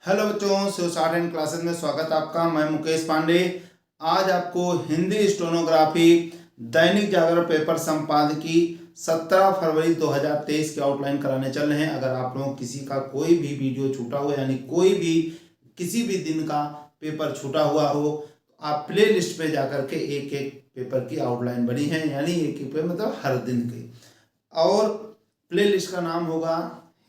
Hello बच्चों, शिव साठ and classes में स्वागत है आपका। मैं मुकेश पांडे। आज आपको हिंदी स्टेनोग्राफी दैनिक जागरण पेपर संपादकी 17 फरवरी 2023 के आउटलाइन कराने चल रहे हैं। अगर आप लोगों किसी का कोई भी वीडियो छूटा हुआ यानी कोई भी किसी भी दिन का पेपर छूटा हुआ हो तो आप प्ले लिस्ट पे जाकर के एक एक पेपर की आउटलाइन बनी है, यानी एक एक पेपर मतलब हर दिन के, और प्ले लिस्ट का नाम होगा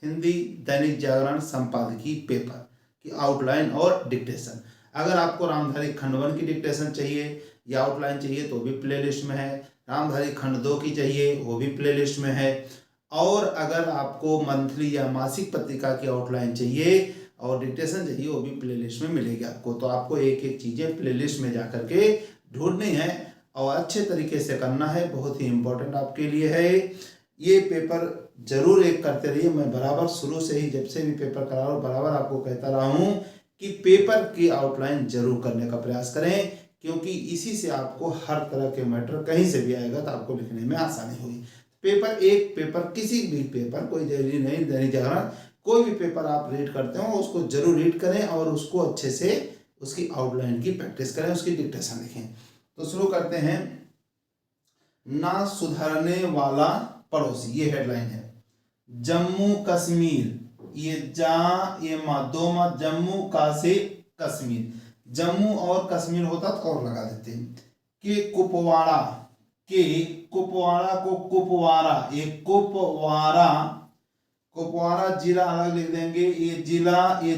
हिंदी दैनिक जागरण संपादकी पेपर की आउटलाइन और डिक्टेशन। अगर आपको रामधारी खंड 1 की डिक्टेशन चाहिए या आउटलाइन चाहिए तो भी प्ले लिस्ट में है। रामधारी खंड 2 की चाहिए वो भी प्ले लिस्ट में है। और अगर आपको मंथली या मासिक पत्रिका की आउटलाइन चाहिए और डिक्टेशन चाहिए वो भी प्ले लिस्ट में मिलेगी आपको। तो आपको एक एक चीज़ें प्ले लिस्ट में जा करके ढूंढनी है और अच्छे तरीके से करना है। बहुत ही इम्पोर्टेंट आपके लिए है ये पेपर। जरूर एक करते रहिए। मैं बराबर शुरू से ही जब से भी पेपर करा रहा हूँ बराबर आपको कहता रहा हूँ कि पेपर की आउटलाइन जरूर करने का प्रयास करें, क्योंकि इसी से आपको हर तरह के मैटर कहीं से भी आएगा तो आपको लिखने में आसानी होगी। पेपर किसी भी पेपर, कोई जरूरी नहीं दैनिक जागरण, कोई भी पेपर आप रीड करते हो उसको जरूर रीड करें और उसको अच्छे से उसकी आउटलाइन की प्रैक्टिस करें, उसकी डिक्टेशन लिखें। तो शुरू करते हैं। ना सुधरने वाला पड़ोसी, ये हेडलाइन है। जम्मू कश्मीर, ये दो मत, जम्मू का से कश्मीर, जम्मू और कश्मीर होता तो और लगा देते हैं। के कुपवाड़ा, के कुपवाड़ा को कुपवारा, ये कुपवारा, कुपवारा जिला अलग लिख देंगे। ये जिला, ये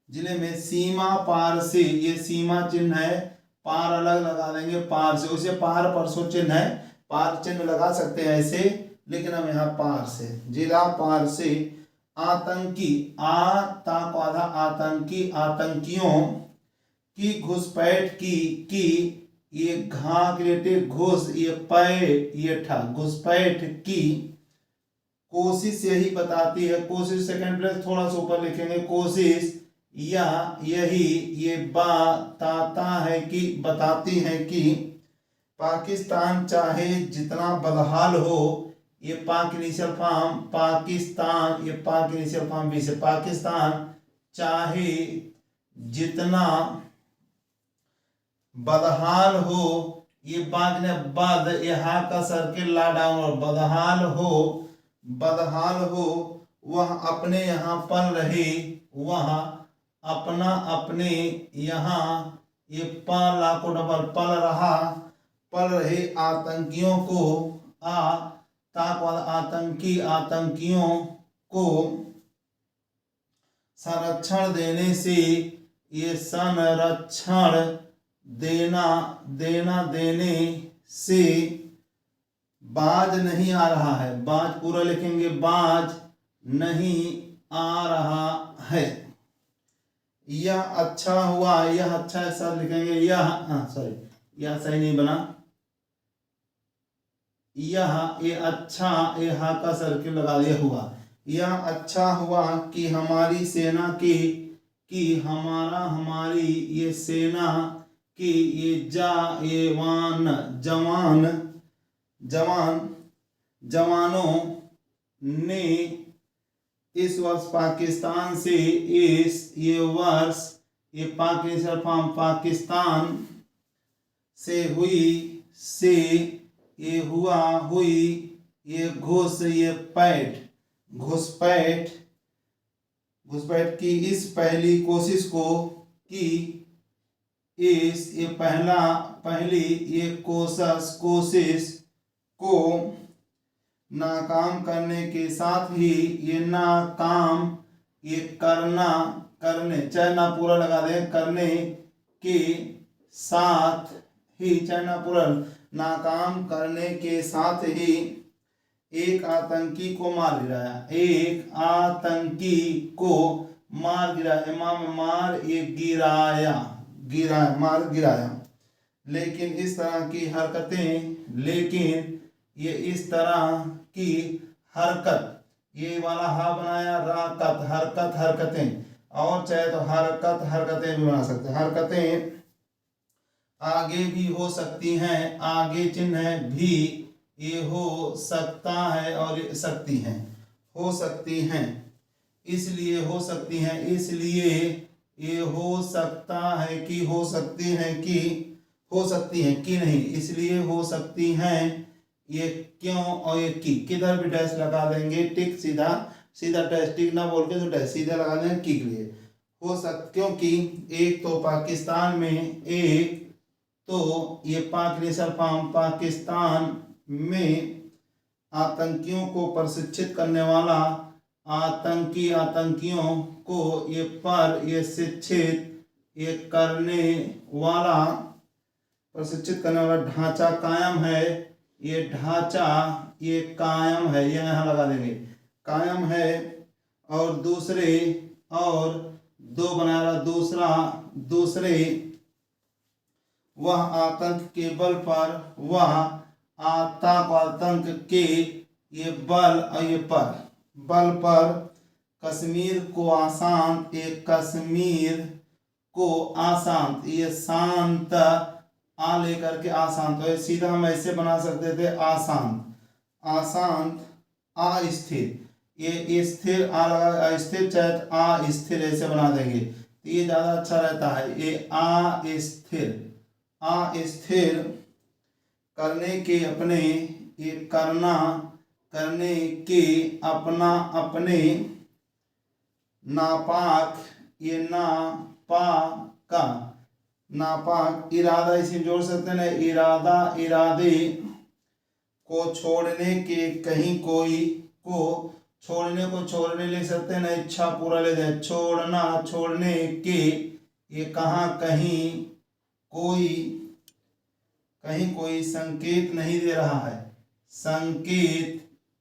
जिले में सीमा पार से, ये सीमा चिन्ह है, पार अलग लगा देंगे, पार से, उसे पार परसों चिन्ह है, पार चिन्ह लगा सकते हैं ऐसे, लेकिन हम यहाँ पार से, जिला पार से आतंकी, आतंकी, आतंकियों की घुसपैठ की, ये घा क्रिएटिव घुस, ये पै, ये ठा, घुसपैठ की कोशिश यही बताती है। कोशिश सेकंड प्लेस थोड़ा सा ऊपर लिखेंगे, कोशिश या यही, ये बताता है कि, बताती है कि पाकिस्तान चाहे जितना बदहाल हो, ये पाक इनिशियल फॉर्म पाकिस्तान, ये पाक इनिशियल फॉर्म भी से, पाकिस्तान चाहे जितना बदहाल हो, ये बाग ने बद, ये हा का सर्किल ला डाउन, और बदहाल हो वह अपने यहाँ पल रहे, वह अपना अपने यहाँ, ये ला को डबल पल रहा, पल रहे आतंकियों को, आतंकियों को संरक्षण देने से, ये संरक्षण देने से बाज नहीं आ रहा है, बाज पूरा लिखेंगे, बाज नहीं आ रहा है। यह अच्छा हुआ, यह अच्छा ऐसा लिखेंगे, यह यह सही नहीं बना, ये अच्छा, ये हा का सर्किल लगा दिया हुआ। यह अच्छा हुआ कि हमारी सेना की हमारी ये सेना की, ये जवानों ने इस वर्ष पाकिस्तान से, ये वर्ष, ये पाकिस्तान, पाकिस्तान से हुई, से ये हुआ, हुई, ये घुस, ये पैठ, घुसपैठ की इस पहली कोशिश को, की इस, ये पहली ये कोशिश को नाकाम करने के साथ ही, ये नाकाम, ये करने चाहे ना पूरा लगा दें, करने के साथ ही, चाहे ना पूरा, नाकाम करने के साथ ही एक आतंकी को मार गिराया, एक आतंकी को मार गिराया, इमाम मार, ये मार गिराया। लेकिन इस तरह की हरकतें, लेकिन ये इस तरह की हरकत, ये वाला हा बनाया, राकत, हरकतें, और चाहे तो हरकतें भी बना सकते हैं। हरकतें आगे भी हो सकती हैं, आगे चिन्ह है भी, ये हो सकता है और ये सकती हैं, हो सकती हैं, इसलिए हो सकती हैं, इसलिए ये हो सकता है कि, हो सकती हैं कि, हो सकती हैं कि नहीं, इसलिए हो सकती हैं, ये क्यों और ये की, किधर भी डैश लगा देंगे, टिक, सीधा सीधा डैश, टिक ना बोल के तो डैश सीधा लगा देंगे की के लिए। हो सक क्योंकि एक तो पाकिस्तान में, एक तो ये पाकिस्तान में आतंकियों को प्रशिक्षित करने वाला, आतंकियों को ये शिक्षित ये करने वाला, प्रशिक्षित करने वाला ढांचा कायम है, ये ढांचा ये कायम है, ये यहाँ लगा देंगे कायम है। और दूसरे, और दो बना रहा, दूसरे वह आतंक के बल पर, वह आतंक के ये बल और ये बल पर कश्मीर को आसान, एक कश्मीर को आसान, ये शांत आ लेकर के आसान, तो सीधा हम ऐसे बना सकते थे आसान, अस्थिर, ये स्थिर आ लगा, स्थिर चाहे अस्थिर ऐसे बना देंगे तो ये ज़्यादा अच्छा रहता है। ये अस्थिर करने के अपने, ये करने के अपने नापाक, ये नापाक इरादा, इसे जोड़ सकते हैं ना, इरादे को छोड़ने के, कहीं कोई को छोड़ने ले सकते हैं ना, इच्छा पूरा ले जाए, छोड़ने के, ये कहाँ कहीं कोई संकेत नहीं दे रहा है, संकेत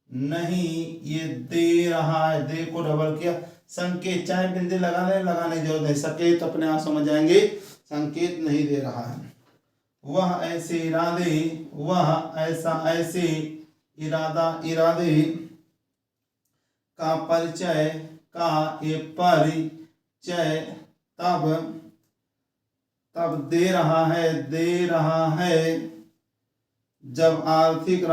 नहीं ये दे रहा है, दे को डबल किया, संकेत चाहे बिंदु लगाने की जरूरत है, संकेत अपने आप समझ जाएंगे, संकेत नहीं दे रहा है। वह ऐसे इरादे का परिचय तब दे रहा है जब आर्थिक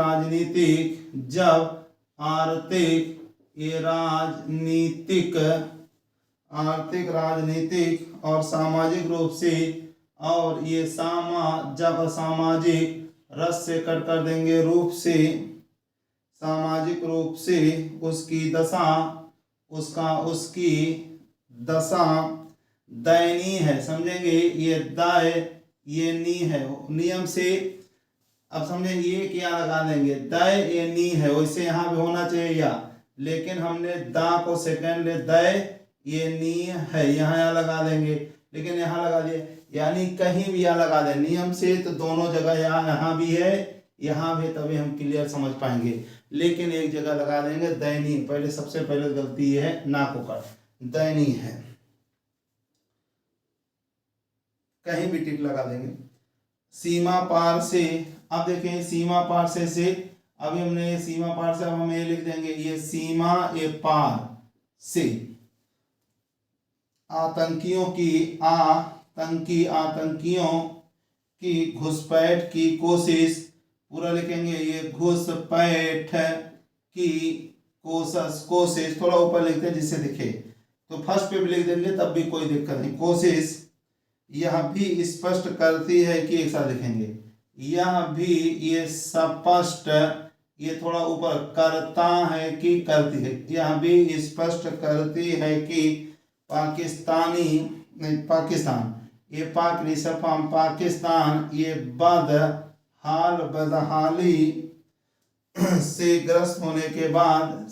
राजनीतिक और सामाजिक रूप से, और ये जब सामाजिक रस से कट कर देंगे, रूप से, सामाजिक रूप से उसकी दशा दयनीय है, समझेंगे, ये दाय ये नी है, नियम से अब समझे, ये क्या लगा देंगे, दय ये नी है, वैसे यहाँ भी होना चाहिए या, लेकिन हमने दा को सेकंड ले, दय ये नी है, यहाँ लगा देंगे, लेकिन यहाँ लगा दिए, यानी कहीं भी यहाँ लगा दे नियम से, तो दोनों जगह यहाँ भी है, यहाँ भी, तभी हम क्लियर समझ पाएंगे, लेकिन एक जगह लगा देंगे दयनीय, पहले सबसे पहले गलती ये है, ना को कर, दयनीय है, कहीं भी टिक लगा देंगे। सीमा पार से, अब देखें सीमा पार से अभी हमने सीमा पार से, अब हम ये लिख देंगे, ये सीमा ये पार से आतंकियों की घुसपैठ की कोशिश, पूरा लिखेंगे, ये घुसपैठ की कोशिश, थोड़ा ऊपर लिखते हैं जिससे दिखे, तो फर्स्ट पे भी लिख देंगे तब भी कोई दिक्कत नहीं, कोशिश यह भी स्पष्ट करती है कि, एक साथ लिखेंगे, यह भी ये स्पष्ट, ये थोड़ा ऊपर, करता है कि करती है, यह भी स्पष्ट करती है कि पाकिस्तान, ये पाकिस्तान ये बदहाली से ग्रस्त होने के बाद,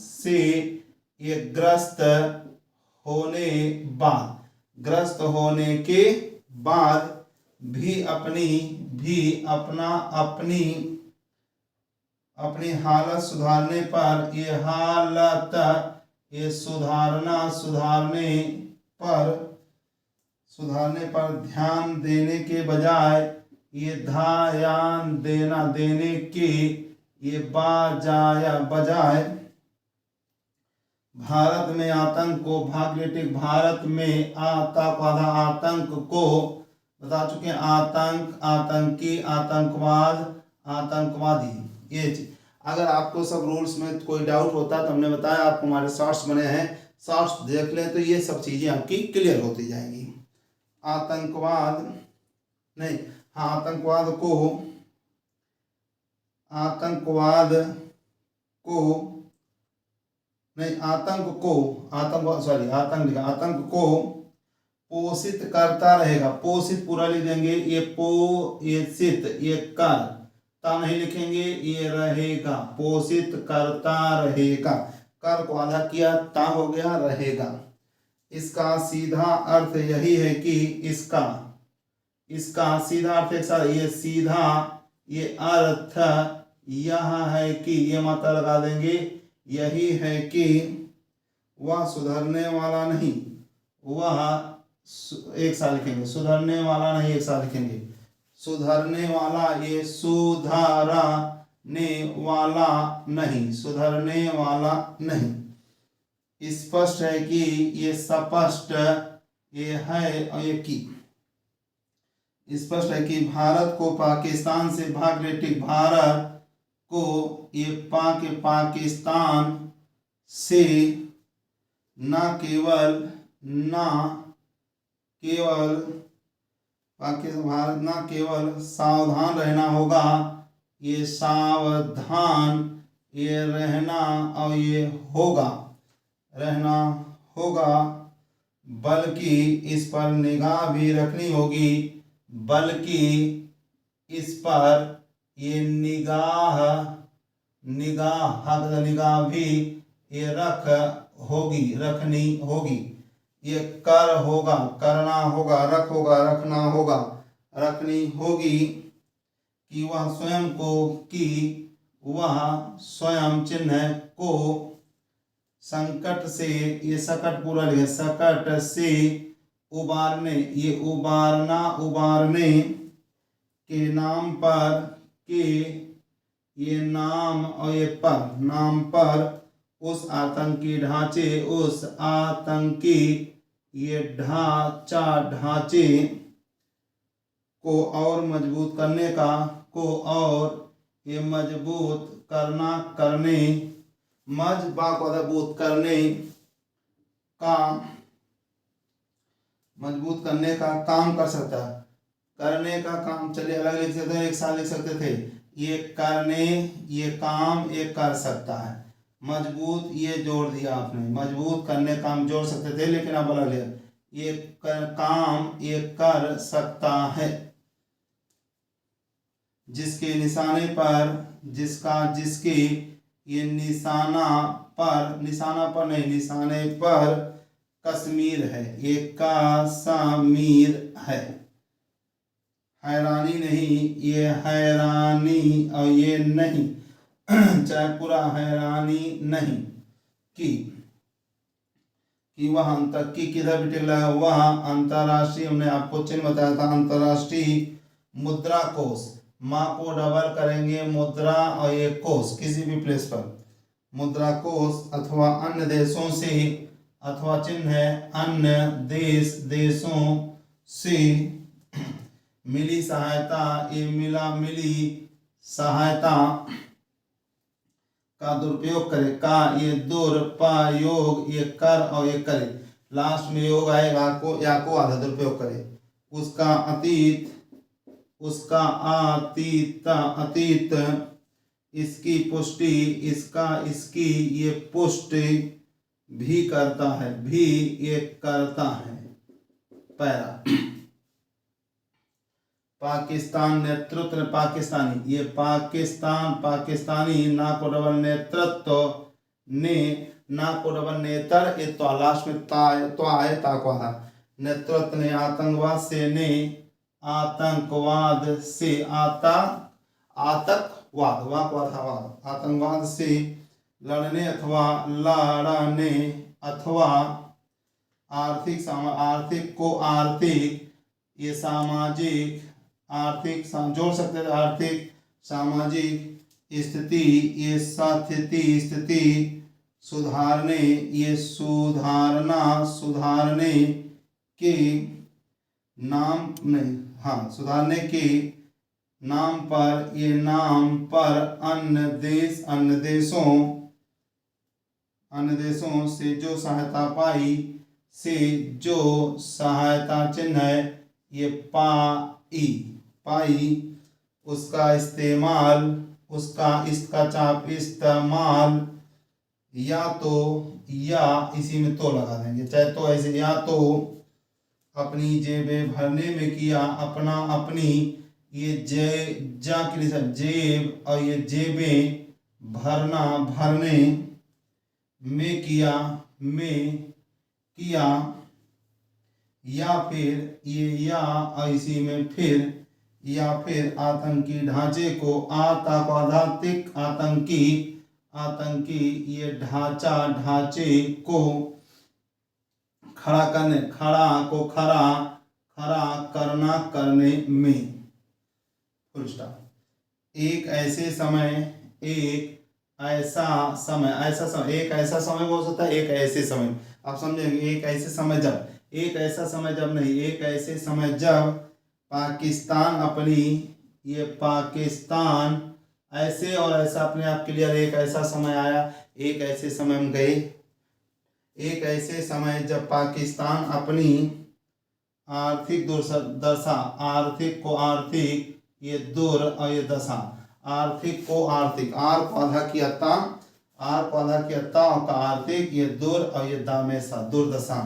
ग्रस्त होने के बाद भी अपनी हालत सुधारने पर, सुधारने पर ध्यान देने के बजाय, ये ध्यान देने के ये बजाय भारत में आतंक को, भारत में आतंक को बता चुके हैं, आतंकी, आतंकवादी, ये चीज। अगर आपको सब रूल्स में कोई डाउट होता है तो हमने बताया, आपको हमारे शॉर्ट्स बने हैं, शॉर्ट्स देख लें तो ये सब चीज़ें आपकी क्लियर होती जाएंगी। आतंकवाद नहीं, हाँ, आतंकवाद को नहीं, आतंक को पोषित करता रहेगा। पोषित पूरा लिख देंगे, ये पोषित, ये कर ता नहीं लिखेंगे, ये रहेगा, पोषित करता रहेगा, कर को आधा किया, ता हो गया, रहेगा। इसका सीधा अर्थ यही है कि इसका सीधा अर्थ एक साथ, ये सीधा, ये अर्थ यह है कि, ये मात्रा लगा देंगे, यही है कि वह सुधरने वाला नहीं, वह एक साथ लिखेंगे, सुधरने वाला नहीं, एक साथ लिखेंगे, सुधरने वाला, ये सुधारने वाला नहीं, सुधरने वाला नहीं। स्पष्ट है कि, ये स्पष्ट, ये है, और ये की, स्पष्ट है कि भारत को पाकिस्तान से भाग ले, ठीक, भारत को ये पाकिस्तान से न केवल भारत न केवल सावधान रहना होगा, ये सावधान, ये रहना, और ये रहना होगा, बल्कि इस पर निगाह भी रखनी होगी, बल्कि इस पर ये निगाह भी ये रखनी होगी, ये कर होगा, करना होगा, रख होगा, रखना होगा, रखनी होगी, कि वह स्वयं चिन्ह को संकट से, ये सकट पूरा लिखे, सकट से उबारने, ये उबारने के नाम पर, के ये नाम, और ये पर, नाम पर उस आतंकी ये ढांचे को और मजबूत करने का, मजबूत करने का काम कर सकता है। करने का काम, चलिए अलग लिख सकते हैं, एक साथ लिख सकते थे, ये करने, ये काम, ये कर सकता है, मजबूत ये जोड़ दिया आपने, मजबूत करने काम जोड़ सकते थे, लेकिन अब अलग लिया, ये काम ये कर सकता है, जिसके निशाने पर, जिसके ये निशाने पर कश्मीर है, ये कश्मीर है, हैरानी नहीं, ये हैरानी, और ये नहीं, चाहे पूरा, हैरानी नहीं कि वह किधर भी टिक लगा, वह अंतरराष्ट्रीय, हमने आपको चिन्ह बताया था, अंतरराष्ट्रीय मुद्रा कोष, माँ को डबल करेंगे, मुद्रा और ये कोष, किसी भी प्लेस पर मुद्रा कोष, अथवा अन्य देशों से, अथवा चिन्ह है, अन्य देशों से मिली सहायता, ये मिली सहायता का दुरुपयोग करे, का ये दुरुपयोग, ये कर, और ये करे, लास्ट में योग आएगा, को आधा दुरुपयोग करे, उसका अतीत इसकी पुष्टि, इसकी ये पुष्टि भी करता है, पैरा। पाकिस्तान नेतृत्व, पाकिस्तानी, ये पाकिस्तानी, ना को डबल नेतृत्व, ना को डबल नेतर, ये तो लास्ट में तो आए, ता को आधा, नेतृत्व ने आतंकवाद से, आतंकवाद से लड़ने, अथवा आर्थिक ये सामाजिक, जोड़ सकते थे, आर्थिक सामाजिक स्थिति, ये स्थिति सुधारने, ये सुधारने के नाम नहीं, हाँ, सुधारने के नाम पर, ये नाम पर अन्य देशों अन्य देशों से जो सहायता पाई, से जो सहायता चिन्ह है ये पाई, पाई, उसका इस्तेमाल, उसका इसका चाप इस्तेमाल, या तो, या इसी में तो लगा देंगे, चाहे तो ऐसे, या तो अपनी जेबें भरने में किया, अपना अपनी, ये जा के लिए जेब और ये जेबें, भरना भरने में किया, में किया, या फिर ये या और इसी में फिर, या फिर आतंकी ढांचे को, आतंकवादिक आतंकी, आतंकी ये ढांचा, ढांचे को खड़ा करने, खड़ा को खड़ा, खड़ा करना, करने में, फुल स्टॉप। एक ऐसे समय, एक ऐसा समय, ऐसा समय, एक ऐसा समय हो सकता है, एक ऐसे समय, आप समझेंगे, एक ऐसे समय जब, एक ऐसा समय जब नहीं, एक ऐसे समय जब पाकिस्तान अपनी, ये पाकिस्तान, ऐसे और ऐसा अपने आप क्लियर, एक ऐसा समय आया, एक ऐसे समय हम गए, एक ऐसे समय जब पाकिस्तान अपनी आर्थिक दुर्दशा, आर्थिक को आर्थिक, ये दूर और ये दशा, आर्थिक को आर्थिक, आर को आधा की अत्ता, आर को आधा की अत्ता और का आर्थिक, ये दूर और ये दामेशा, दुर्दशा,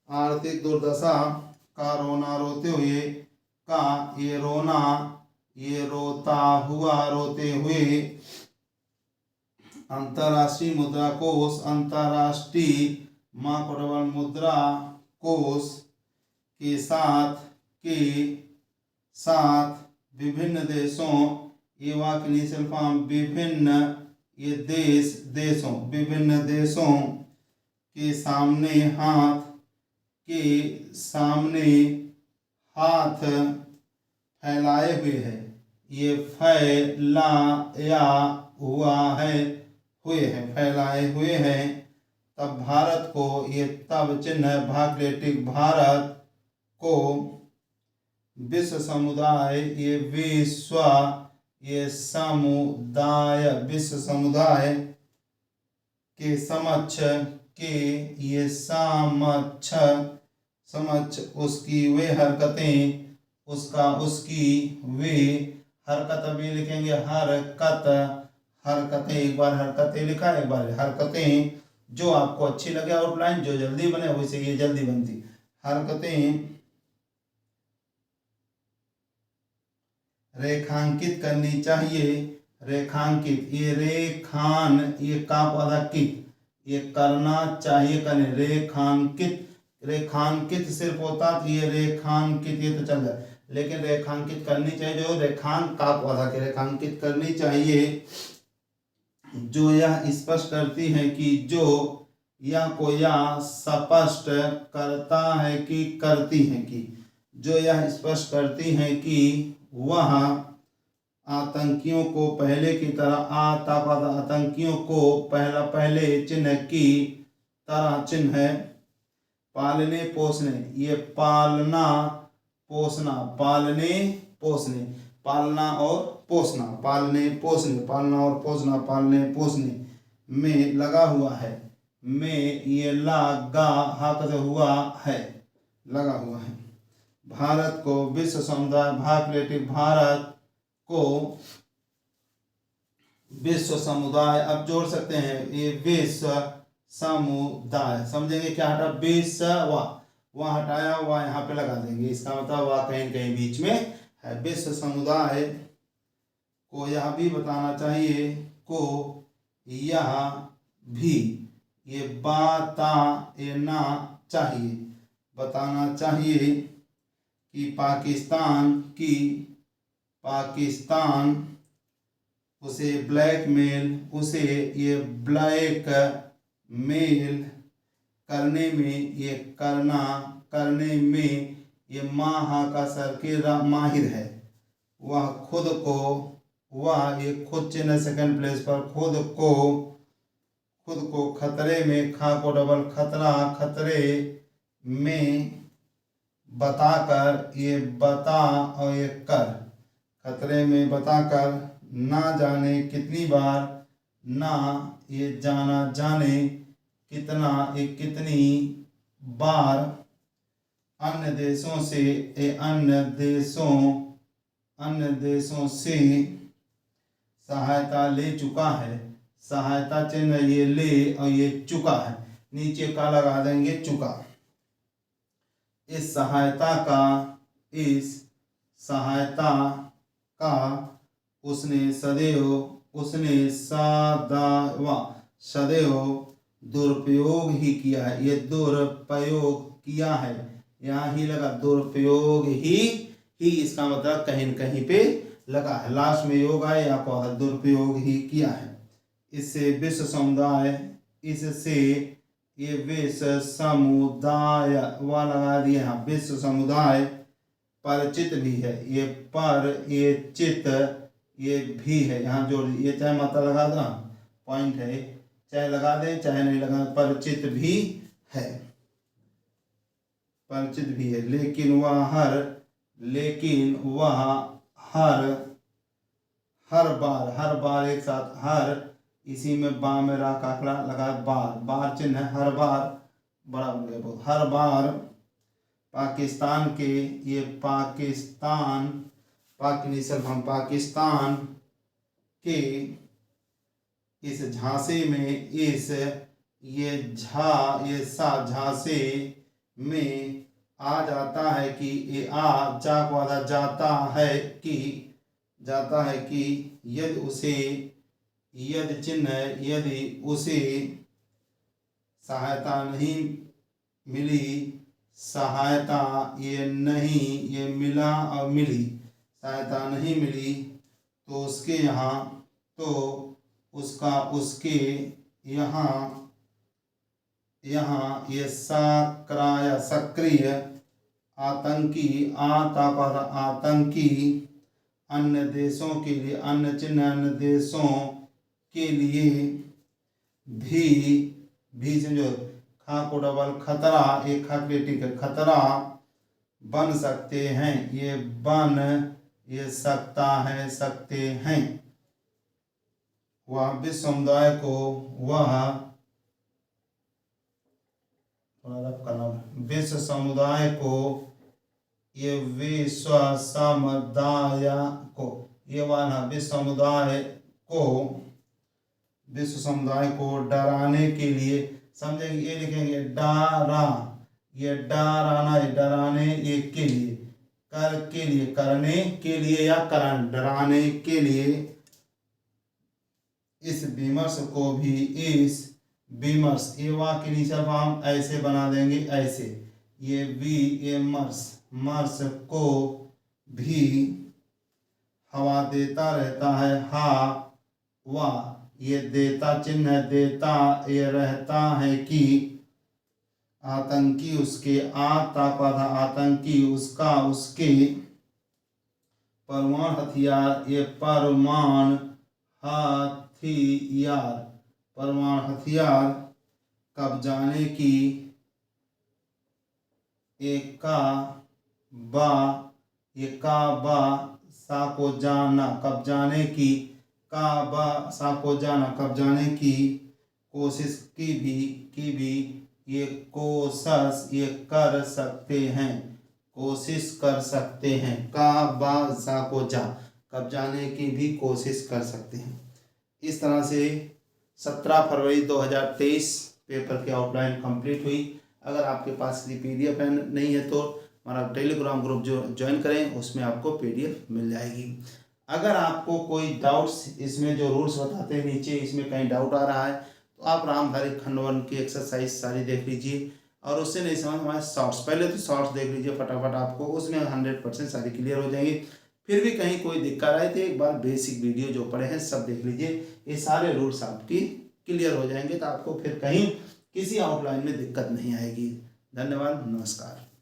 आर्थिक दुर्दशा का रोना रोते हुए, का ये रोना, ये रोता हुआ, रोते हुए, अंतर्राष्ट्रीय मुद्रा कोष, अंतर्राष्ट्रीय मुद्रा कोष के साथ, के साथ विभिन्न देशों, एवा के इनिशियल फॉर्म, विभिन्न ये देश, देशों, विभिन्न देशों के सामने हाथ, के सामने हाथ फैलाए हुए है, ये फैलाया हुआ है, हुए हैं, फैलाए हुए हैं, तब भारत को, ये तब चिन्ह है भाग्यटिक, भारत को विश्व समुदाय, ये विश्व, ये समुदाय, विश्व समुदाय के समक्ष, के ये समक्ष, समक्ष उसकी वे हरकतें, उसका, उसकी वे हरकत, अभी लिखेंगे हरकत, हरकतें, एक बार हरकतें लिखा, एक बार हरकतें, जो आपको अच्छी लगे आउटलाइन, जो जल्दी बने वैसे ये जल्दी बनती, हरकतें रेखांकित करनी चाहिए, रेखांकित, ये रेखान, ये काप आधा कित, ये करना चाहिए, करने, रेखांकित, रेखांकित सिर्फ होता तो ये रेखांकित ये तो चल जाए, लेकिन रेखांकित करनी चाहिए, जो रेखांक काप आधा के रेखांकित करनी चाहिए, जो यह स्पष्ट करती है कि, जो या को या स्पष्ट करता है कि, करती है कि, जो यह स्पष्ट करती है कि वह आतंकियों को पहले की तरह, आतंकियों को पहले चिन्ह की तरह, चिन्ह है पालने पोसने, ये पालना पोसना, पालने पोसने, पालना और पोसना, पालने पोसने, पालना और पोसना, पालने पोसने में लगा हुआ है, में ये लगा, हाथ से हुआ है, लगा हुआ है, भारत को विश्व समुदाय, भाग्यटिक, भारत को विश्व समुदाय, अब जोड़ सकते हैं, ये विश्व समुदाय, समझेंगे क्या हटा, विश्व, वह हटाया, वह यहाँ पे लगा देंगे, इसका मतलब वह कहीं कहीं बीच में है, विश्व समुदाय को यह भी बताना चाहिए, को यह भी, ये बताना चाहिए, बताना चाहिए कि पाकिस्तान उसे ब्लैकमेल, उसे ये ब्लैक मेल करने में, ये करने में ये महाकासर के माहिर है, वह खुद को, वह ये खुद चिन्ह सेकंड प्लेस पर, खुद को खतरे में, खा को डबल खतरा, खतरे में बताकर, ये बता और ये कर, खतरे में बताकर, ना जाने कितनी बार, ना ये जाना जाने कितना, ये कितनी बार अन्य देशों से सहायता ले चुका है। सहायता चिन्ह ये ले और ये चुका है, नीचे का लगा देंगे चुका। इस सहायता का उसने सदैव दुरुपयोग ही किया है। ये दुरुपयोग किया है, यहाँ ही लगा, दुरुपयोग ही इसका मतलब कहीं न कहीं पे लगा है, लास्ट में योग आए या कहा दुरुपयोग ही किया है। इससे विश्व समुदाय वह लगा दिए यहाँ, विश्व समुदाय परिचित भी है। ये पर, ये चित, ये भी है, यहाँ जोड़, ये चाहे मात्रा लगा दो, पॉइंट है, चाहे लगा दे चाहे नहीं लगा, परिचित भी है, परिचित भी है। लेकिन वह हर बार एक साथ, हर इसी में बा में रा काकड़ा लगा, बार चिन्ह है, हर बार बड़ा बन गया बहुत, हर बार पाकिस्तान के, ये पाकिस्तान के इस झांसे में, झांसे में आ जाता है कि, ये आ जा को आधा जाता है कि यदि उसे सहायता नहीं मिली, सहायता ये नहीं, ये मिला और मिली, सहायता नहीं मिली तो उसके यहाँ ये सक्रिय आतंकी अन्य देशों के लिए, अन्य देशों के लिए भी समझो, खा को डबल खतरा, एक खा क्रिटिक खतरा बन सकते हैं, ये सकते हैं। वह विश्व समुदाय को, विश्व समुदाय को, ये विश्व समुदाय को डराने के लिए, समझेंगे, ये लिखेंगे ये डराना, ये डराने, ये के लिए, करने के लिए या करण, डराने के लिए, इस विमर्श ये वाक्य नीचे हम ऐसे बना देंगे, ऐसे, ये मर्स को भी हवा देता रहता है, ये देता चिन्ह है, देता ये रहता है कि आतंकी उसके, आतंकी उसके परमाणु हथियार, ये परमाणु हथियार कब्जाने की, सा को जाना, कब्जाने की कोशिश की भी ये कोशिश ये कर सकते हैं, कोशिश कर सकते हैं, सा को जा, कब्जाने की भी कोशिश कर सकते हैं। इस तरह से 17 फरवरी 2023 पेपर की आउटलाइन कंप्लीट हुई। अगर आपके पास किसी PDF नहीं है तो हमारा टेलीग्राम ग्रुप जो ज्वाइन करें, उसमें आपको PDF मिल जाएगी। अगर आपको कोई डाउट्स, इसमें जो रूल्स बताते हैं नीचे, इसमें कहीं डाउट आ रहा है तो आप रामधारी खंड 1 की एक्सरसाइज सारी देख लीजिए, और उससे नहीं समझ हमारे शॉर्ट्स, पहले तो शॉर्ट्स देख लीजिए फटाफट, आपको उसमें 100% सारी क्लियर हो जाएंगी। फिर भी कहीं कोई दिक्कत आए तो एक बार बेसिक वीडियो जो पढ़े हैं सब देख लीजिए, ये सारे रूल्स आपकी क्लियर हो जाएंगे, तो आपको फिर कहीं किसी आउटलाइन में दिक्कत नहीं आएगी। धन्यवाद, नमस्कार।